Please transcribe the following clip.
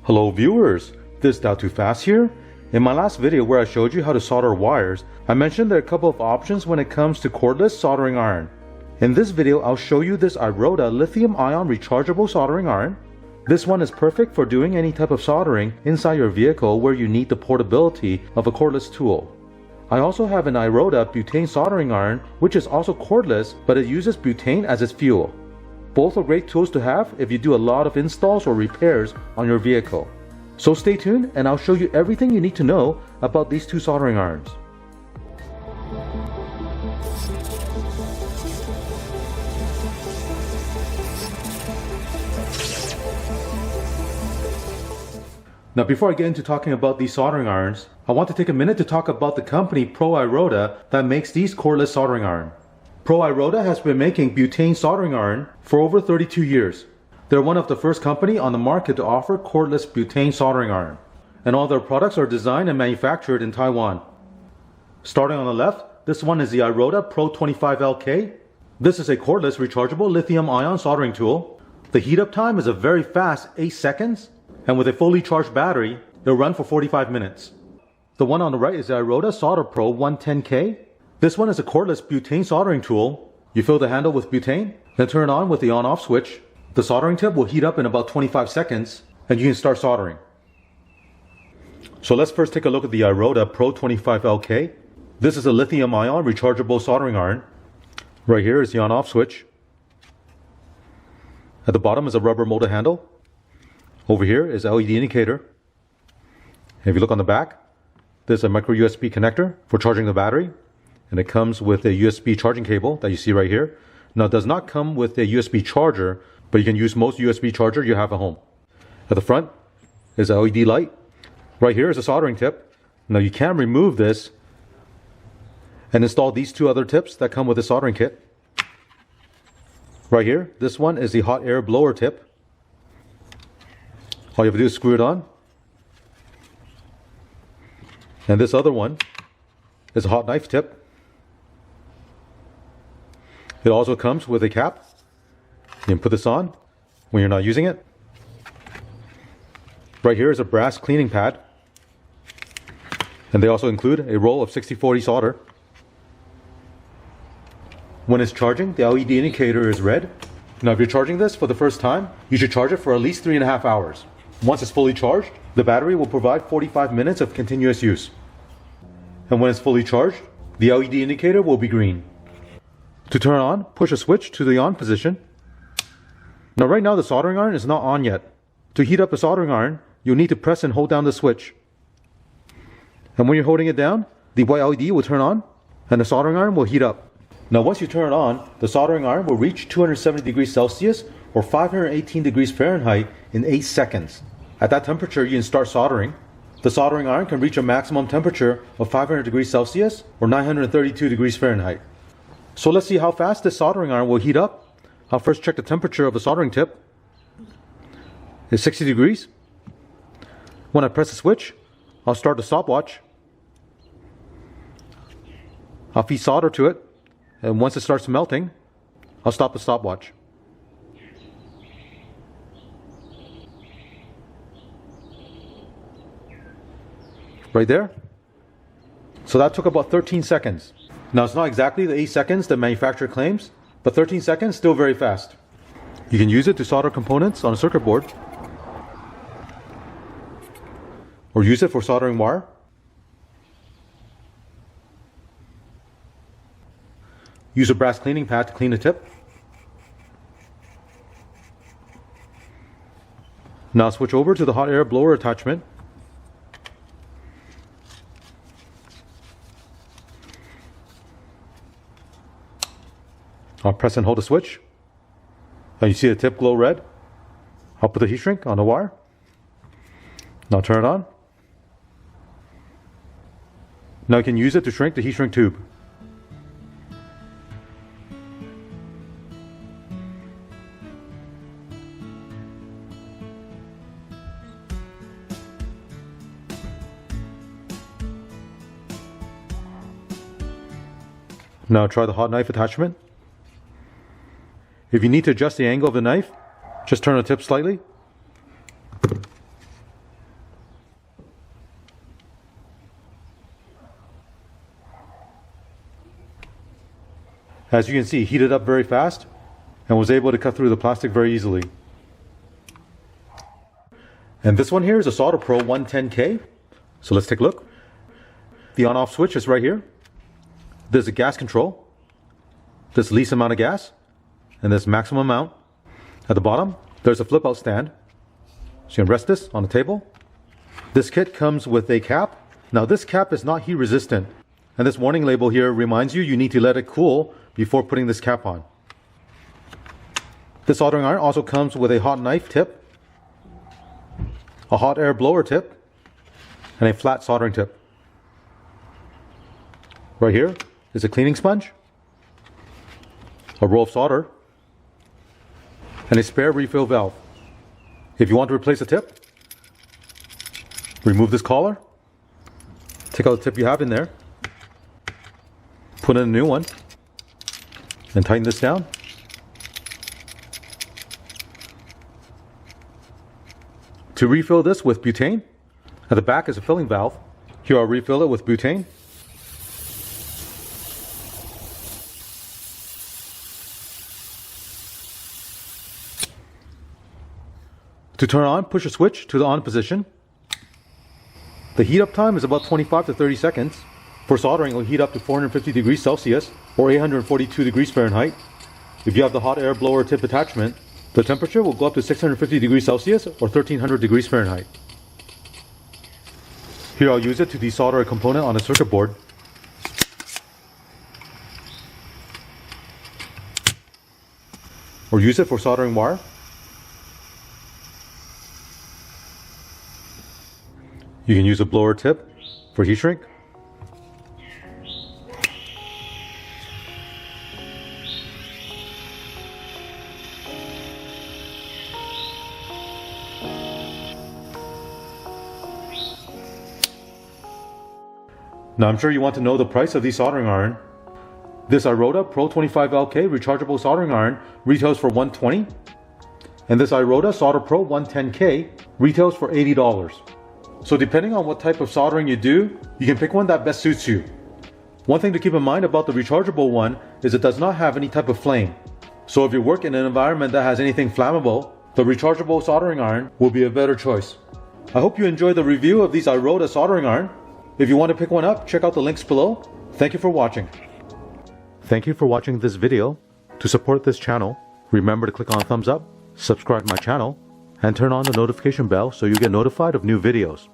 Hello viewers, this Dow Too Fast here. In my last video where I showed you how to solder wires, I mentioned there are a couple of options when it comes to cordless soldering iron. In this video I'll show you this IRODA lithium-ion rechargeable soldering iron. This one is perfect for doing any type of soldering inside your vehicle where you need the portability of a cordless tool. I also have an IRODA butane soldering iron which is also cordless, but it uses butane as its fuel. Both are great tools to have if you do a lot of installs or repairs on your vehicle. So stay tuned and I'll show you everything you need to know about these two soldering irons. Now before I get into talking about these soldering irons, I want to take a minute to talk about the company PRO-IRODA that makes these cordless soldering iron. PRO-IRODA has been making butane soldering iron for over 32 years. They're one of the first company on the market to offer cordless butane soldering iron. And all their products are designed and manufactured in Taiwan. Starting on the left, this one is the IRODA PRO-25LK. This is a cordless rechargeable lithium-ion soldering tool. The heat up time is a very fast 8 seconds. And with a fully charged battery, it'll run for 45 minutes. The one on the right is the IRODA SOLDERPRO 110K. This one is a cordless butane soldering tool. You fill the handle with butane, then turn it on with the on-off switch. The soldering tip will heat up in about 25 seconds, and you can start soldering. So let's first take a look at the IRODA PRO-25LK. This is a lithium-ion rechargeable soldering iron. Right here is the on-off switch. At the bottom is a rubber molded handle. Over here is LED indicator. If you look on the back, there's a micro USB connector for charging the battery. And it comes with a USB charging cable that you see right here. Now it does not come with a USB charger, but you can use most USB charger you have at home. At the front is a LED light. Right here is a soldering tip. Now you can remove this and install these two other tips that come with the soldering kit. Right here, this one is the hot air blower tip. All you have to do is screw it on. And this other one is a hot knife tip. It also comes with a cap. You can put this on when you're not using it. Right here is a brass cleaning pad. And they also include a roll of 60/40 solder. When it's charging, the LED indicator is red. Now if you're charging this for the first time, you should charge it for at least 3.5 hours. Once it's fully charged, the battery will provide 45 minutes of continuous use. And when it's fully charged, the LED indicator will be green. To turn on, push a switch to the on position. Now right now the soldering iron is not on yet. To heat up the soldering iron, you'll need to press and hold down the switch. And when you're holding it down, the white LED will turn on and the soldering iron will heat up. Now once you turn it on, the soldering iron will reach 270 degrees Celsius or 518 degrees Fahrenheit in 8 seconds. At that temperature, you can start soldering. The soldering iron can reach a maximum temperature of 500 degrees Celsius or 932 degrees Fahrenheit. So let's see how fast this soldering iron will heat up. I'll first check the temperature of the soldering tip. It's 60 degrees. When I press the switch, I'll start the stopwatch. I'll feed solder to it, and once it starts melting, I'll stop the stopwatch. Right there. So that took about 13 seconds. Now it's not exactly the 8 seconds the manufacturer claims, but 13 seconds still very fast. You can use it to solder components on a circuit board, or use it for soldering wire. Use a brass cleaning pad to clean the tip. Now switch over to the hot air blower attachment. I'll press and hold the switch. Now you see the tip glow red. I'll put the heat shrink on the wire. Now turn it on. Now you can use it to shrink the heat shrink tube. Now try the hot knife attachment. If you need to adjust the angle of the knife, just turn the tip slightly. As you can see, heated up very fast and was able to cut through the plastic very easily. And this one here is a SOLDERPRO 110K. So let's take a look. The on-off switch is right here. There's a gas control. There's least amount of gas. And there's maximum amount. At the bottom, there's a flip-out stand. So you can rest this on the table. This kit comes with a cap. Now this cap is not heat resistant. And this warning label here reminds you need to let it cool before putting this cap on. This soldering iron also comes with a hot knife tip, a hot air blower tip, and a flat soldering tip. Right here is a cleaning sponge, a roll of solder, and a spare refill valve. If you want to replace the tip, remove this collar, take out the tip you have in there, put in a new one, and tighten this down. To refill this with butane, at the back is a filling valve. Here I'll refill it with butane. To turn on, push a switch to the on position. The heat up time is about 25 to 30 seconds. For soldering, it will heat up to 450 degrees Celsius or 842 degrees Fahrenheit. If you have the hot air blower tip attachment, the temperature will go up to 650 degrees Celsius or 1300 degrees Fahrenheit. Here I'll use it to desolder a component on a circuit board. Or use it for soldering wire. You can use a blower tip for heat shrink. Now I'm sure you want to know the price of the soldering iron. This IRODA PRO-25LK rechargeable soldering iron retails for $120, and this IRODA SOLDERPRO 110K retails for $80. So depending on what type of soldering you do, you can pick one that best suits you. One thing to keep in mind about the rechargeable one is it does not have any type of flame. So if you work in an environment that has anything flammable, the rechargeable soldering iron will be a better choice. I hope you enjoyed the review of these IRODA soldering iron. If you want to pick one up, check out the links below. Thank you for watching. Thank you for watching this video. To support this channel, remember to click on thumbs up, subscribe to my channel, and turn on the notification bell so you get notified of new videos.